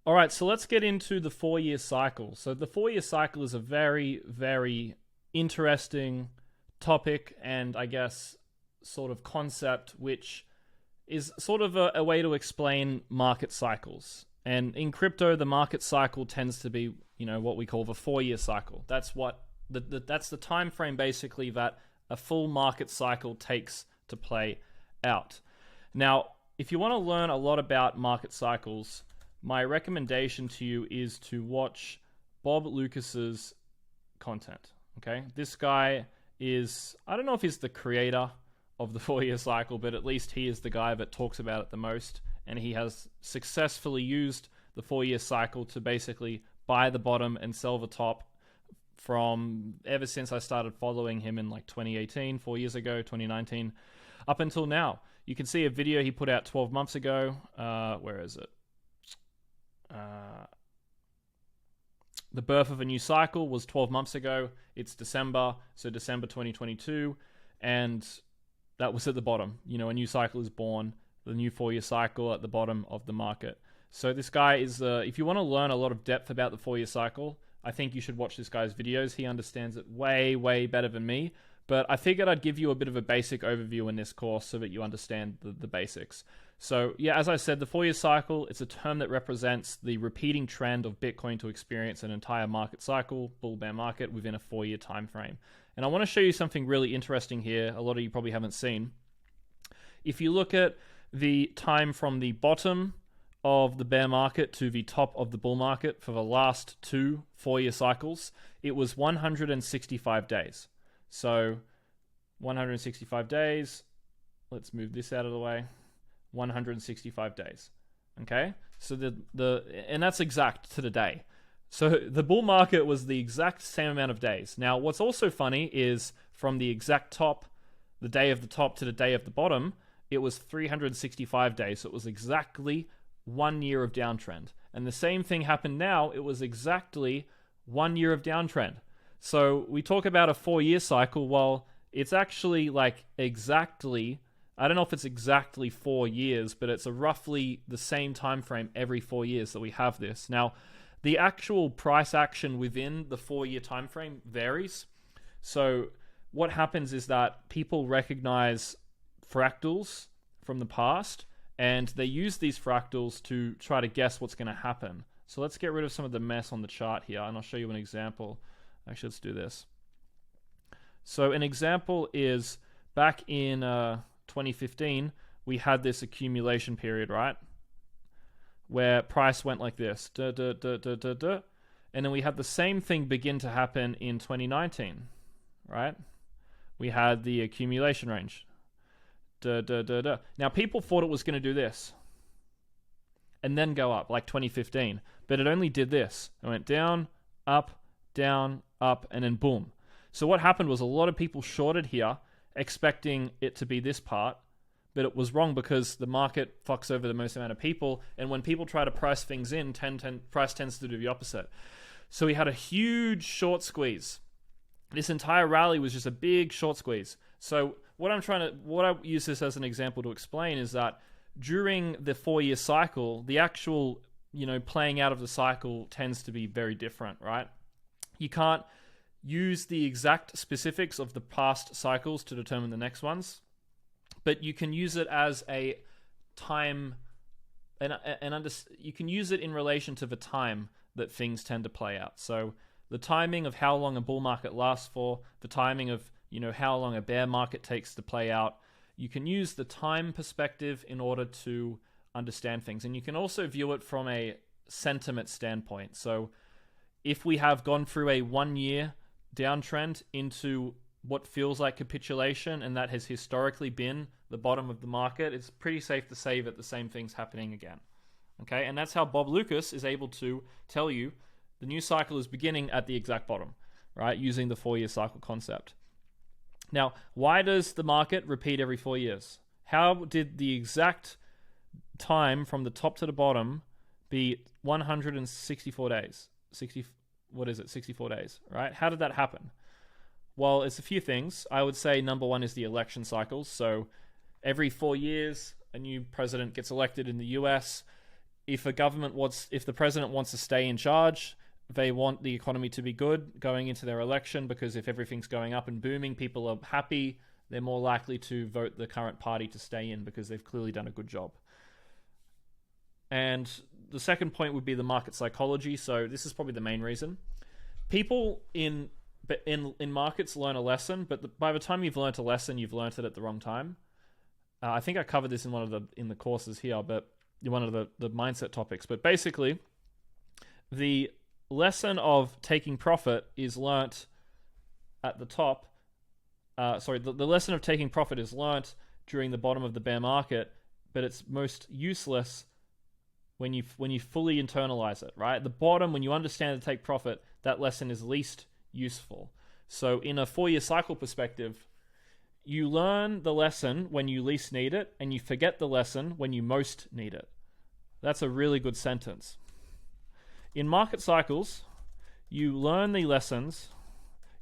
All right, so let's get into the 4-year cycle. So the 4-year cycle is a very, very interesting topic and I guess sort of concept, which is sort of a way to explain market cycles. And in crypto, the market cycle tends to be, what we call the 4-year cycle. That's that's the time frame basically that a full market cycle takes to play out. Now, if you want to learn a lot about market cycles, my recommendation to you is to watch Bob Lucas's content. Okay, this guy is, I don't know if he's the creator of the 4-year cycle, but at least he is the guy that talks about it the most, and he has successfully used the 4-year cycle to basically buy the bottom and sell the top from ever since I started following him in like 2018, 4 years ago, 2019, up until now. You can see a video he put out 12 months ago. Where is it? The birth of a new cycle was 12 months ago. It's December, so December 2022, and that was at the bottom. A new cycle is born, the new 4-year cycle at the bottom of the market. So this guy is, if you want to learn a lot of depth about the 4-year cycle, I think you should watch this guy's videos. He understands it way, way better than me. But I figured I'd give you a bit of a basic overview in this course so that you understand the basics. So yeah, as I said, the 4-year cycle, it's a term that represents the repeating trend of Bitcoin to experience an entire market cycle, bull-bear market, within a 4-year time frame. And I want to show you something really interesting here. A lot of you probably haven't seen. If you look at the time from the bottom of the bear market to the top of the bull market for the last 2 4-year cycles, it was 165 days. So 165 days, let's move this out of the way, 165 days. Okay, so and that's exact to the day. So the bull market was the exact same amount of days. Now, what's also funny is from the exact top, the day of the top to the day of the bottom, it was 365 days. So it was exactly 1 year of downtrend. And the same thing happened now. It was exactly 1 year of downtrend. So we talk about a 4-year cycle. Well, it's actually like exactly, I don't know if it's exactly 4 years, but it's roughly the same time frame every 4 years that we have this. Now, the actual price action within the 4-year time frame varies. So what happens is that people recognize fractals from the past, and they use these fractals to try to guess what's going to happen. So let's get rid of some of the mess on the chart here, and I'll show you an example. Actually, let's do this. So an example is back in 2015, we had this accumulation period, right? Where price went like this. And then we had the same thing begin to happen in 2019, right? We had the accumulation range. Now, people thought it was going to do this and then go up like 2015, but it only did this. It went down, up, and then boom. So what happened was a lot of people shorted here expecting it to be this part, but it was wrong because the market fucks over the most amount of people, and when people try to price things in, price tends to do the opposite. So we had a huge short squeeze. This entire rally was just a big short squeeze. So what I use this as an example to explain is that during the 4-year cycle, the actual, playing out of the cycle tends to be very different, right? You can't use the exact specifics of the past cycles to determine the next ones, but you can use it as a time, and you can use it in relation to the time that things tend to play out. So the timing of how long a bull market lasts for, the timing of how long a bear market takes to play out. You can use the time perspective in order to understand things, and you can also view it from a sentiment standpoint. So if we have gone through a 1-year downtrend into what feels like capitulation, and that has historically been the bottom of the market, it's pretty safe to say that the same thing's happening again. Okay, and that's how Bob Lucas is able to tell you the new cycle is beginning at the exact bottom, right? Using the 4-year cycle concept. Now, why does the market repeat every 4 years? How did the exact time from the top to the bottom be 164 days? 64 days, right? How did that happen? Well, it's a few things. I would say number one is the election cycles. So every 4 years, a new president gets elected in the US. if the president wants to stay in charge, they want the economy to be good going into their election, because if everything's going up and booming, people are happy, they're more likely to vote the current party to stay in because they've clearly done a good job. And the second point would be the market psychology. So this is probably the main reason. People in markets learn a lesson, but by the time you've learned a lesson, you've learned it at the wrong time. I think I covered this in one of the courses here, but one of the mindset topics. But basically, the lesson of taking profit is learnt at the top. The lesson of taking profit is learnt during the bottom of the bear market, but it's most useless when you fully internalize it, right? At the bottom, when you understand to take profit, that lesson is least useful. So in a 4-year cycle perspective, you learn the lesson when you least need it, and you forget the lesson when you most need it. That's a really good sentence. In market cycles, you learn the lessons,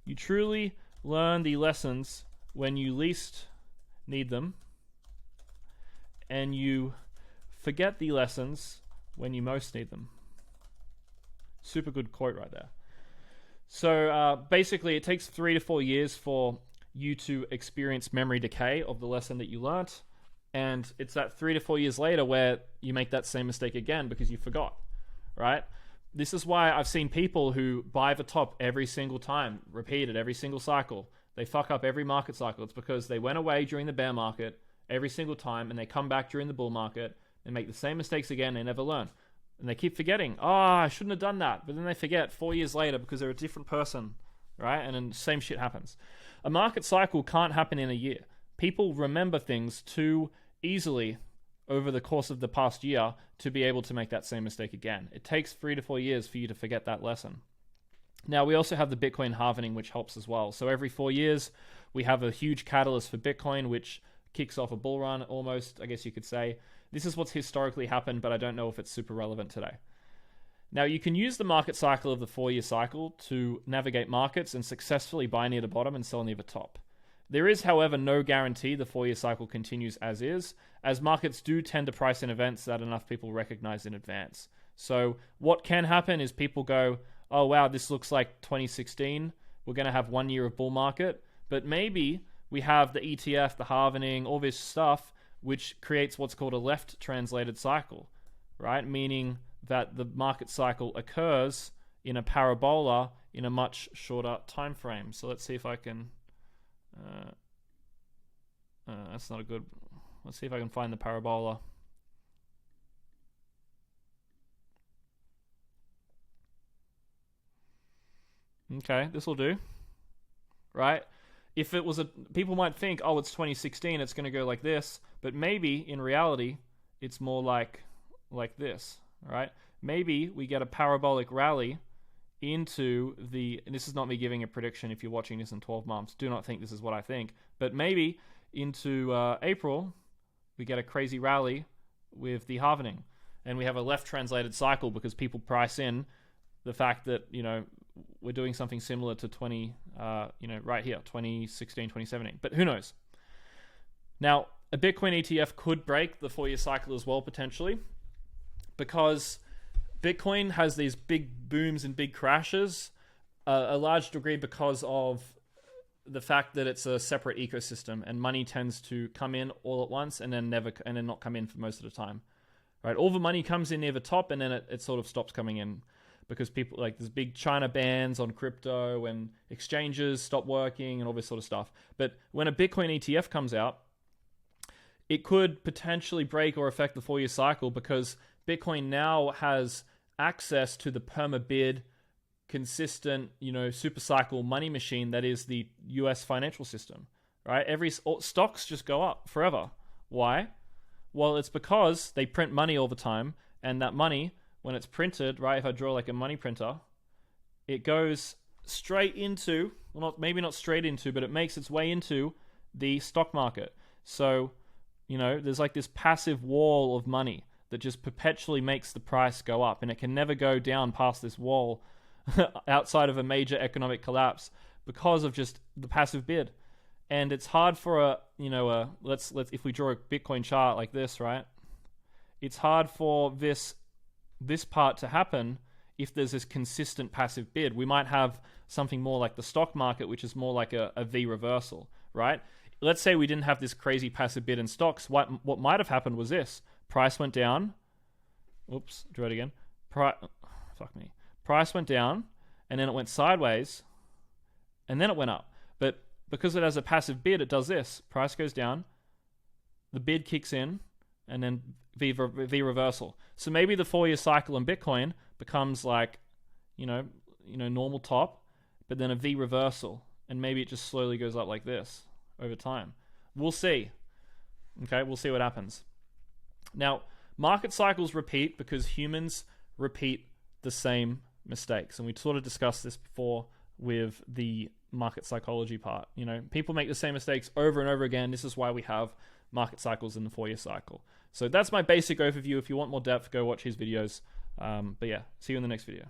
you truly learn the lessons when you least need them, and you forget the lessons when you most need them. Super good quote right there. So basically, it takes 3 to 4 years for you to experience memory decay of the lesson that you learnt, and it's that 3 to 4 years later where you make that same mistake again because you forgot, right? This is why I've seen people who buy the top every single time, repeated every single cycle. They fuck up every market cycle. It's because they went away during the bear market every single time, and they come back during the bull market and make the same mistakes again. They never learn. And they keep forgetting, I shouldn't have done that. But then they forget 4 years later because they're a different person, right? And then the same shit happens. A market cycle can't happen in a year. People remember things too easily over the course of the past year to be able to make that same mistake again. It takes 3 to 4 years for you to forget that lesson. Now, we also have the Bitcoin halvening, which helps as well. So every 4 years, we have a huge catalyst for Bitcoin, which kicks off a bull run almost, I guess you could say. This is what's historically happened, but I don't know if it's super relevant today. Now, you can use the market cycle of the 4-year cycle to navigate markets and successfully buy near the bottom and sell near the top. There is, however, no guarantee the 4-year cycle continues as is, as markets do tend to price in events that enough people recognize in advance. So what can happen is people go, oh wow, this looks like 2016. We're going to have 1 year of bull market, but maybe we have the ETF, the halvening, all this stuff, which creates what's called a left translated cycle, right? Meaning that the market cycle occurs in a parabola in a much shorter time frame. So let's see if I can... that's not a good... Let's see if I can find the parabola. Okay, this will do. Right? If it was people might think, oh, it's 2016, it's going to go like this, but maybe in reality, it's more like this, right? Maybe we get a parabolic rally into and this is not me giving a prediction if you're watching this in 12 months, do not think this is what I think, but maybe into April, we get a crazy rally with the halvening, and we have a left translated cycle because people price in the fact that, we're doing something similar to right here, 2016, 2017. But who knows? Now, a Bitcoin ETF could break the 4-year cycle as well, potentially, because Bitcoin has these big booms and big crashes, a large degree because of the fact that it's a separate ecosystem, and money tends to come in all at once and then not come in for most of the time. Right? All the money comes in near the top, and then it sort of stops coming in. Because people, there's big China bans on crypto and exchanges stop working and all this sort of stuff. But when a Bitcoin ETF comes out, it could potentially break or affect the 4-year cycle because Bitcoin now has access to the perma-bid, consistent, super cycle money machine that is the US financial system, right? Stocks just go up forever. Why? Well, it's because they print money all the time, and that money, when it's printed, right, if I draw like a money printer, it goes straight into, maybe not straight into, but it makes its way into the stock market. So, there's like this passive wall of money that just perpetually makes the price go up, and it can never go down past this wall outside of a major economic collapse because of just the passive bid. And it's hard for let's if we draw a Bitcoin chart like this, right? It's hard for this this part to happen if there's this consistent passive bid. We might have something more like the stock market, which is more like a V reversal, right? Let's say we didn't have this crazy passive bid in stocks. What might have happened was this. Price went down. Oops, do it again. Price went down, and then it went sideways, and then it went up. But because it has a passive bid, it does this. Price goes down, the bid kicks in, and then V reversal. So maybe the 4-year cycle in Bitcoin becomes like, normal top, but then a V reversal, and maybe it just slowly goes up like this over time. We'll see. Okay, we'll see what happens. Now, market cycles repeat because humans repeat the same mistakes, and we sort of discussed this before with the market psychology part. People make the same mistakes over and over again. This is why we have market cycles in the 4-year cycle. So that's my basic overview. If you want more depth, go watch his videos. But yeah, see you in the next video.